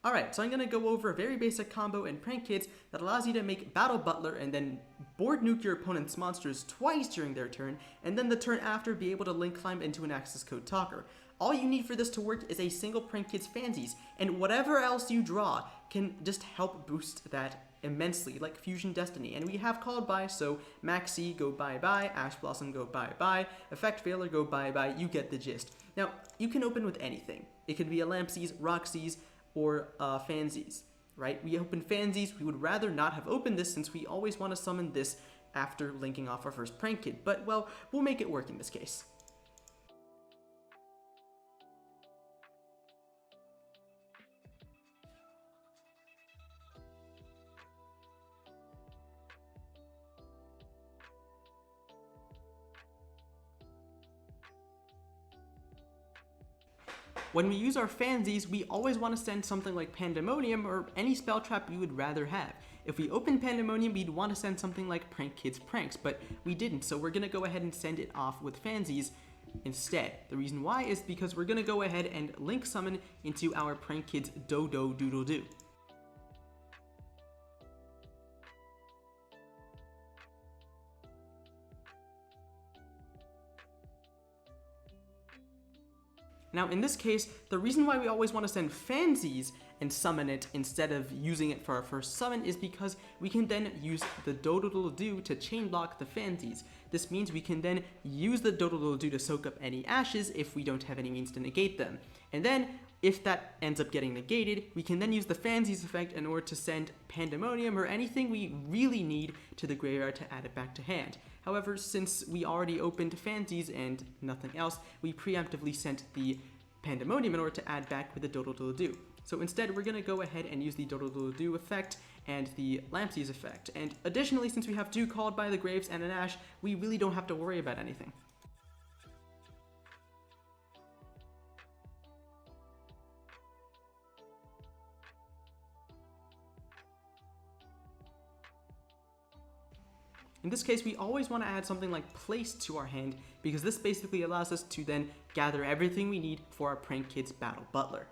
Alright, so I'm going to go over a very basic combo in Prank Kids that allows you to make Battle Butler and then board nuke your opponent's monsters twice during their turn, and then the turn after be able to link climb into an access code talker. All you need for this to work is a single Prank Kids fansies, and whatever else you draw can just help boost that immensely, like Fusion Destiny. And we have Called By, so Maxi go bye-bye, Ash Blossom go bye-bye, Effect Failure go bye-bye, you get the gist. Now, you can open with anything. It could be a Lampsies, Roxy's, or fansies, right? We open fansies. We would rather not have opened this since we always want to summon this after linking off our first Prank Kid, but well, we'll make it work in this case. When we use our fansies, we always want to send something like Pandemonium or any spell trap we would rather have. If we open Pandemonium, we'd want to send something like Prank Kids Pranks, but we didn't, so we're going to go ahead and send it off with fansies instead. The reason why is because we're going to go ahead and link summon into our Prank Kids Dodo Doodle Doo. Now in this case, the reason why we always want to send fansies and summon it instead of using it for our first summon is because we can then use the Dodo-Doodle-Doo to chain block the fansies. This means we can then use the Dodo-Doodle-Doo to soak up any ashes if we don't have any means to negate them. And then, if that ends up getting negated, we can then use the fansies effect in order to send Pandemonium or anything we really need to the graveyard to add it back to hand. However, since we already opened fansies and nothing else, we preemptively sent the Pandemonium in order to add back with the Dodo-Doodle-Doo. So instead, we're going to go ahead and use the Dodo-Doodle-Doo effect and the Lampsies effect. And additionally, since we have two Called By the Graves and an Ash, we really don't have to worry about anything. In this case, we always want to add something like Place to our hand because this basically allows us to then gather everything we need for our Prank Kids Battle Butler.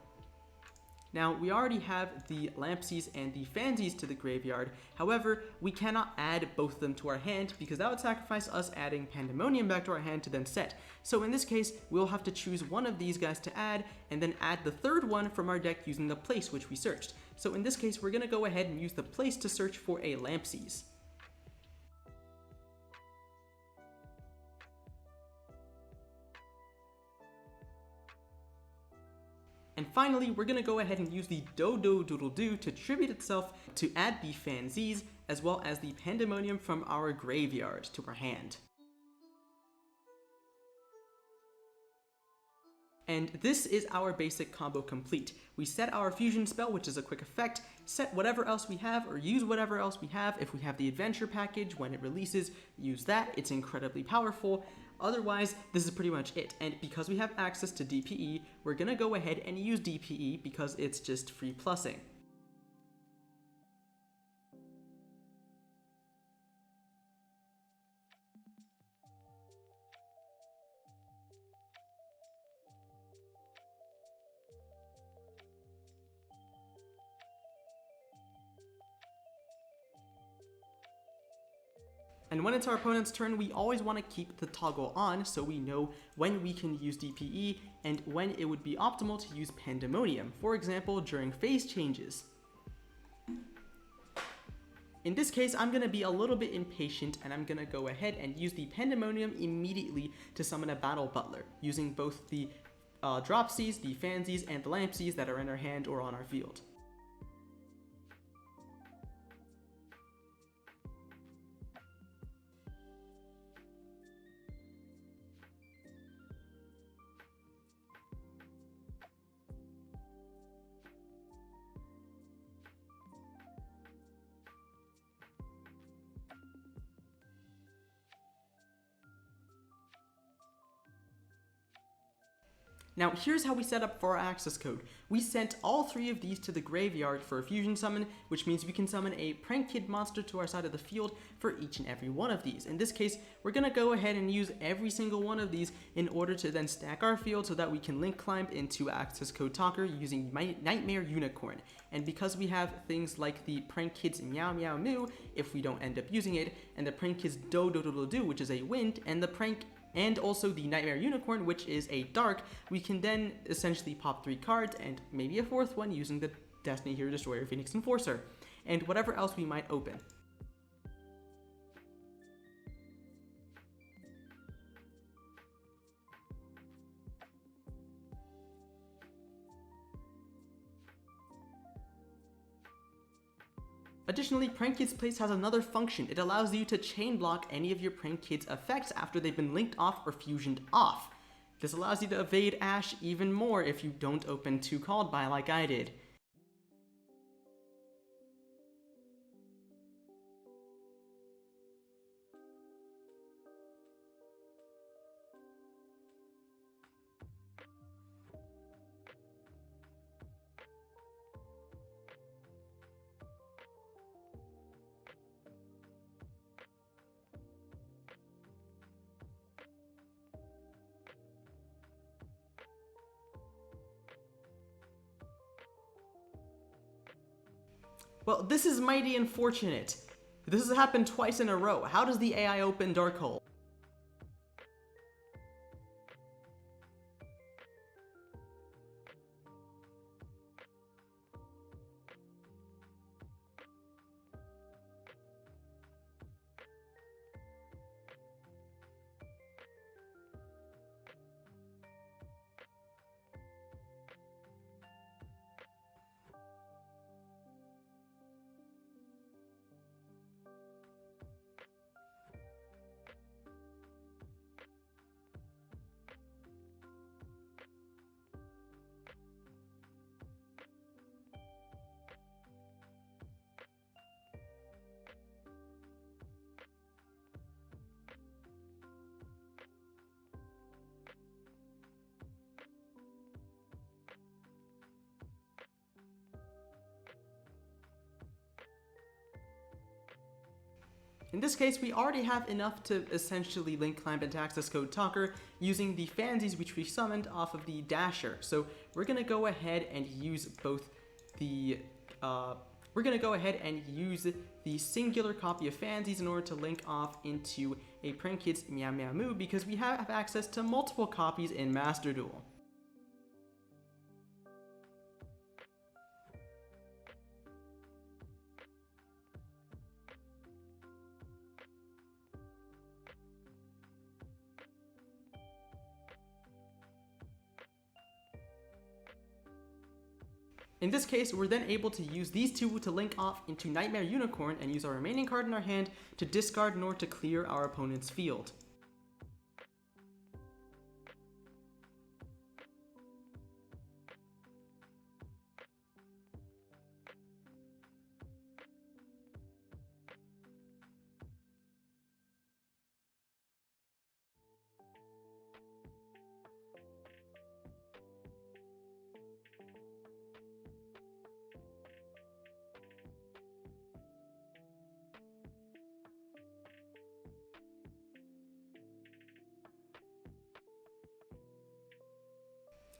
Now, we already have the Lampsies and the fansies to the graveyard. However, we cannot add both of them to our hand because that would sacrifice us adding Pandemonium back to our hand to then set. So in this case, we'll have to choose one of these guys to add and then add the third one from our deck using the Place which we searched. So in this case, we're going to go ahead and use the Place to search for a Lampsies. And finally, we're going to go ahead and use the Dodo-Doodle-Doo to tribute itself to add the fansies as well as the Pandemonium from our graveyard to our hand. And this is our basic combo complete. We set our fusion spell, which is a quick effect, set whatever else we have, or use whatever else we have. If we have the adventure package, when it releases, use that. It's incredibly powerful. Otherwise, this is pretty much it. And because we have access to DPE, we're gonna go ahead and use DPE because it's just free plussing. And when it's our opponent's turn, we always want to keep the toggle on so we know when we can use DPE and when it would be optimal to use Pandemonium, for example, during phase changes. In this case, I'm going to be a little bit impatient and I'm going to go ahead and use the Pandemonium immediately to summon a Battle Butler, using both the Dropsies, the Fansies, and the Lampsies that are in our hand or on our field. Now here's how we set up for our access code. We sent all 3 of these to the graveyard for a fusion summon, which means we can summon a Prank Kid monster to our side of the field for each and every one of these. In this case, we're going to go ahead and use every single one of these in order to then stack our field so that we can link climb into access code Talker using Nightmare Unicorn. And because we have things like the Prank Kid's Meow Meow Moo, if we don't end up using it, and the Prank Kid's Do Do Do Do Do, which is a wind, and also the Nightmare Unicorn, which is a dark, we can then essentially pop 3 cards and maybe a 4th one using the Destiny Hero Destroyer Phoenix Enforcer, and whatever else we might open. Additionally, Prank Kid's place has another function. It allows you to chain block any of your Prank Kid's effects after they've been linked off or fusioned off. This allows you to evade Ash even more if you don't open 2 called by like I did. Well, this is mighty unfortunate. This has happened twice in a row. How does the AI open Dark Hole? In this case, we already have enough to essentially link climb into access code Talker using the fansies which we summoned off of the Dasher. So we're gonna go ahead and use both the singular copy of fansies in order to link off into a Prank Kid's Meow Meow Moo because we have access to multiple copies in Master Duel. In this case, we're then able to use these 2 to link off into Nightmare Unicorn and use our remaining card in our hand to discard in order to clear our opponent's field.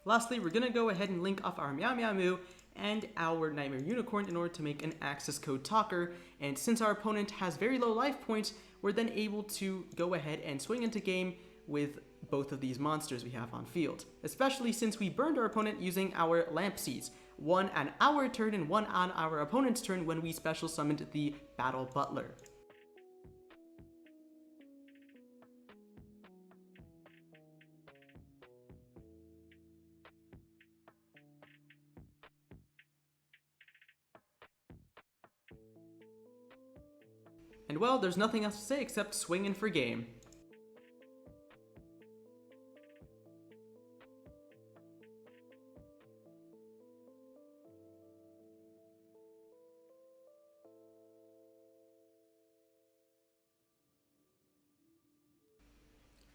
Lastly, we're going to go ahead and link off our Meow Meow Moo and our Nightmare Unicorn in order to make an access code Talker, and since our opponent has very low life points, we're then able to go ahead and swing into game with both of these monsters we have on field, especially since we burned our opponent using our Lamp Seeds, one on our turn and one on our opponent's turn when we special summoned the Battle Butler. And well, there's nothing else to say except swing in for game.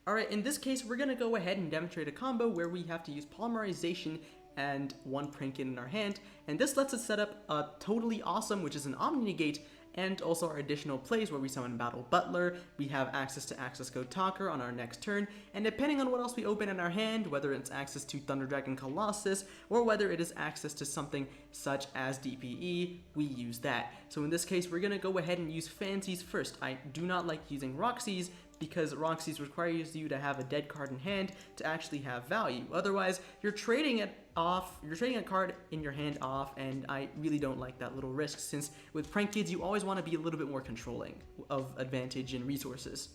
Alright, in this case, we're going to go ahead and demonstrate a combo where we have to use Polymerisation and one prank kid in our hand, and this lets us set up a totally awesome, which is an Omni-Negate, and also our additional plays where we summon Battle Butler, we have access to Access Code Talker on our next turn, and depending on what else we open in our hand, whether it's access to Thunder Dragon Colossus, or whether it is access to something such as DPE, we use that. So in this case, we're going to go ahead and use Fansies first. I do not like using Roxy's, because Roxy's requires you to have a dead card in hand to actually have value. Otherwise, you're trading it off, you're trading a card in your hand off, and I really don't like that little risk, since with prank kids, you always want to be a little bit more controlling of advantage and resources.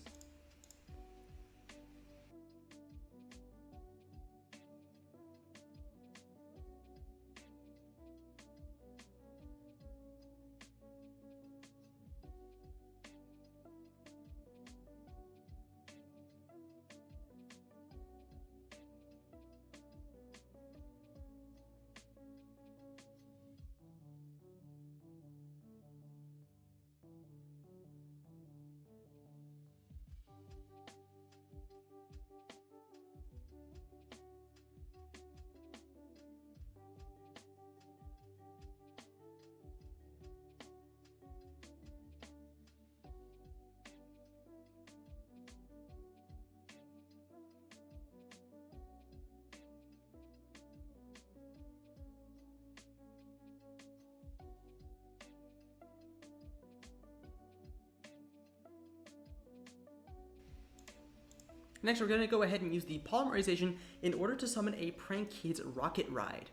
Next, we're going to go ahead and use the Polymerisation in order to summon a Prank Kids Rocket Ride.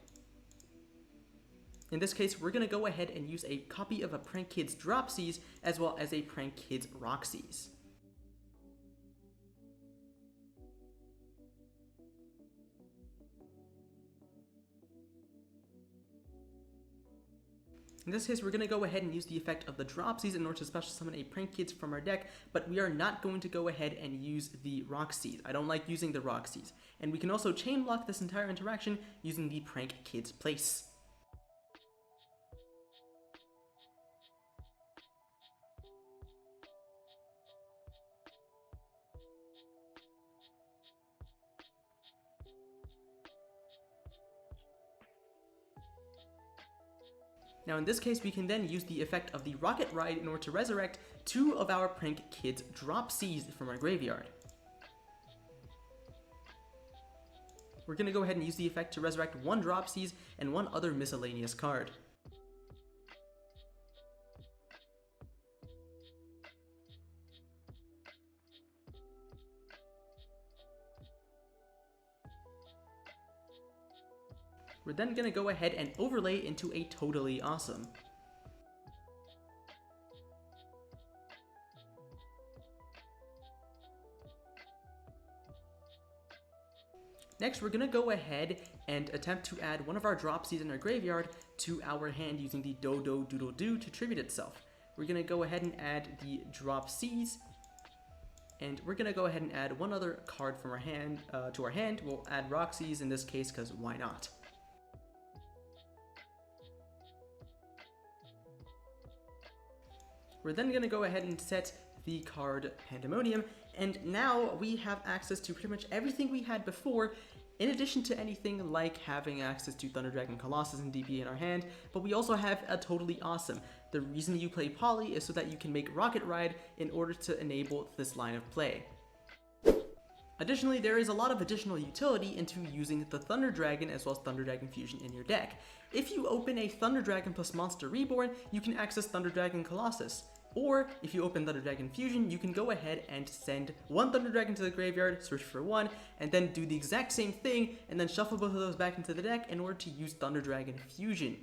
In this case, we're going to go ahead and use a copy of a Prank Kids Dropsies as well as a Prank Kids Roxy's. In this case, we're going to go ahead and use the effect of the Dropsies in order to special summon a Prank Kids from our deck, but we are not going to go ahead and use the Roxy's. I don't like using the Roxy's. And we can also chain block this entire interaction using the Prank Kids place. Now in this case, we can then use the effect of the Rocket Ride in order to resurrect 2 of our Prank Kids Dropsies from our graveyard. We're going to go ahead and use the effect to resurrect 1 Dropsies and 1 other miscellaneous card. We're then going to go ahead and overlay into a totally awesome. Next, we're going to go ahead and attempt to add one of our Dropsies in our graveyard to our hand using the Dodo Doodle Doo to tribute itself. We're going to go ahead and add the Dropsies, and we're going to go ahead and add 1 other card from our hand to our hand. We'll add Roxy's in this case because why not? We're then going to go ahead and set the card Pandemonium, and now we have access to pretty much everything we had before, in addition to anything like having access to Thunder Dragon Colossus and DPE in our hand, but we also have a totally awesome. The reason you play Poly is so that you can make Rocket Ride in order to enable this line of play. Additionally, there is a lot of additional utility into using the Thunder Dragon as well as Thunder Dragon Fusion in your deck. If you open a Thunder Dragon plus Monster Reborn, you can access Thunder Dragon Colossus. Or, if you open Thunder Dragon Fusion, you can go ahead and send 1 Thunder Dragon to the graveyard, search for 1, and then do the exact same thing, and then shuffle both of those back into the deck in order to use Thunder Dragon Fusion.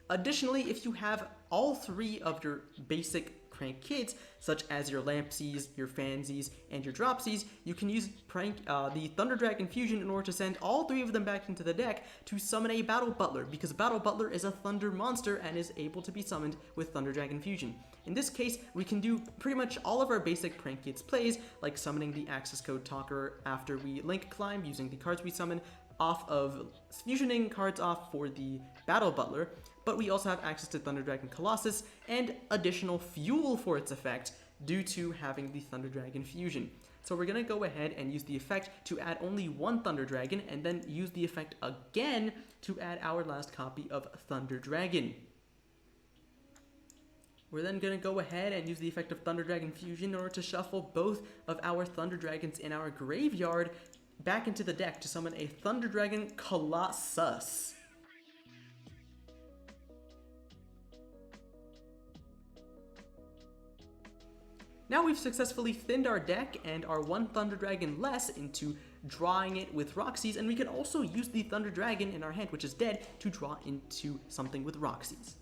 Additionally, if you have all 3 of your basic Prank Kids, such as your Lampsies, your Fansies, and your Dropsies, you can use the Thunder Dragon Fusion in order to send all 3 of them back into the deck to summon a Battle Butler, because Battle Butler is a Thunder monster and is able to be summoned with Thunder Dragon Fusion. In this case, we can do pretty much all of our basic Prank Kids plays, like summoning the Access Code Talker after we Link Climb using the cards we summon, off of fusioning cards off for the Battle Butler, but we also have access to Thunder Dragon Colossus and additional fuel for its effect, due to having the Thunder Dragon fusion. So we're going to go ahead and use the effect to add only one Thunder Dragon, and then use the effect again to add our last copy of Thunder Dragon. We're then going to go ahead and use the effect of Thunder Dragon Fusion in order to shuffle both of our Thunder Dragons in our graveyard back into the deck to summon a Thunder Dragon Colossus. Now we've successfully thinned our deck and our one Thunder Dragon less into drawing it with Roxy's, and we can also use the Thunder Dragon in our hand, which is dead, to draw into something with Roxy's.